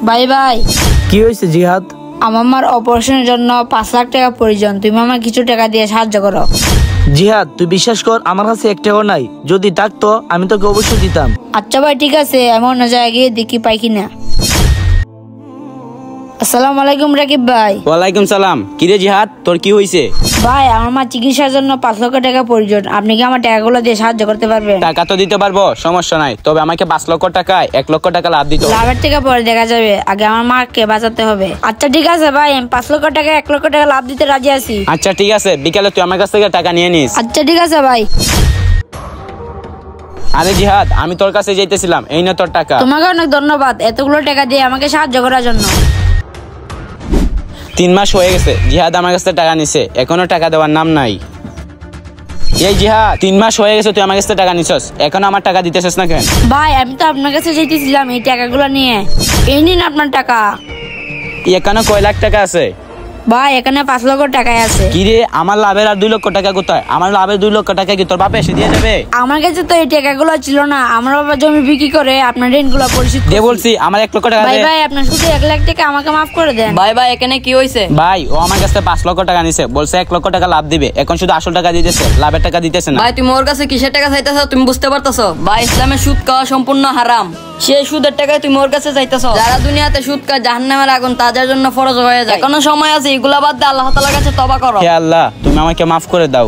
ভাই ভাই কি হয়েছে জিহাদ? আমার অপারেশনের জন্য 5 লাখ টাকা প্রয়োজন, তুমি আমার কিছু টাকা দিয়ে সাহায্য করো। জিহাদ তুই বিশ্বাস কর, আমার কাছে 1 টাকাও নাই। যদি থাকতো আমি তোকে অবশ্যই দিতাম। আচ্ছা ভাই ঠিক আছে, আমি অন্য জায়গায় গিয়ে দেখি পাই কিনা। আসসালামু আলাইকুম রাকিব ভাই। ওয়ালাইকুম সালাম। কিরে জিহাদ, তোর কি হয়েছে? ভাই আমার মা চিকিৎসার জন্য 5 লক্ষ টাকা প্রয়োজন, আপনি কি আমার টাকাগুলো দিয়ে সাহায্য করতে পারবেন? টাকা তো দিতে পারবো, সমস্যা নাই। তবে আমাকে 5 লক্ষ টাকায় 1 লক্ষ টাকা লাভ দিতে হবে। লাভের টাকা পরে দেখা যাবে, আগে আমার মাকে বাঁচাতে হবে। আচ্ছা ঠিক আছে ভাই, আমি 5 লক্ষ টাকা 1 লক্ষ টাকা লাভ দিতে রাজি আছি। আচ্ছা ঠিক আছে, বিকালে তুই আমার কাছ থেকে টাকা নিয়ে নিস। আচ্ছা ঠিক আছে ভাই। আরে জিহাদ, আমি তোর কাছে যাইতেছিলাম, এই না তোর টাকা। তোমাকে অনেক ধন্যবাদ এতগুলো টাকা দিয়ে আমাকে সাহায্য করার জন্য। 3 মাস হয়ে গেছে জিহাদ আমার কাছে টাকা নিছে, এখনো টাকা দেওয়ার নাম নাই। এই জিহাদ, 3 মাস হয়ে গেছে তুই আমার কাছে টাকা নিছস, এখনো আমার টাকা দিতেছিস না কেন? ভাই আমি তো আপনার কাছে যেতেছিলাম এই টাকাগুলো নিয়ে, এই নিন আপনার টাকা। এখানে কয় লাখ টাকা আছে? ভাই এখানে 5 লক্ষ টাকাই আছে। কিরে, আমার লাভের আর 2 লক্ষ টাকা কোথায়? আমার লাভের 2 লক্ষ টাকা কি তোর বাপে এসে দিয়ে যাবে? আমার কাছে তো এই টাকাগুলো ছিল না, আমার বাবা জমি বিক্রি করে আপনার ঋণগুলো পরিশোধ দে করছি। বলছি, আমার 1 লক্ষ টাকা ভাই দে। ভাই আপনার শুধু 1 লাখ টাকা আমাকে মাফ করে দেন। ভাই ভাই এখানে কি হয়েছে? ভাই ও আমার কাছে 5 লক্ষ টাকা নিছে, বলছে 1 লক্ষ টাকা লাভ দিবে, এখন শুধু আসল টাকা দিতেছে, লাভের টাকা দিতেছে না। ভাই তুমি ওর কাছে কিসের টাকা চাইতেছো তুমি বুঝতে পারতেছো? ভাই ইসলামে সুদ খাওয়া সম্পূর্ণ হারাম, সেই সুদের টাকায় তুমি ওর কাছে চাইতেছো। যারা দুনিয়াতে সুদ খায় জাহান্নামের আগুন তাদের জন্য ফরজ হয়ে যায়। এখনো সময় আছে, এগুলা বাদ দিয়ে আল্লাহ তাআলার কাছে তওবা করো। হে আল্লাহ, তুমি আমাকে মাফ করে দাও।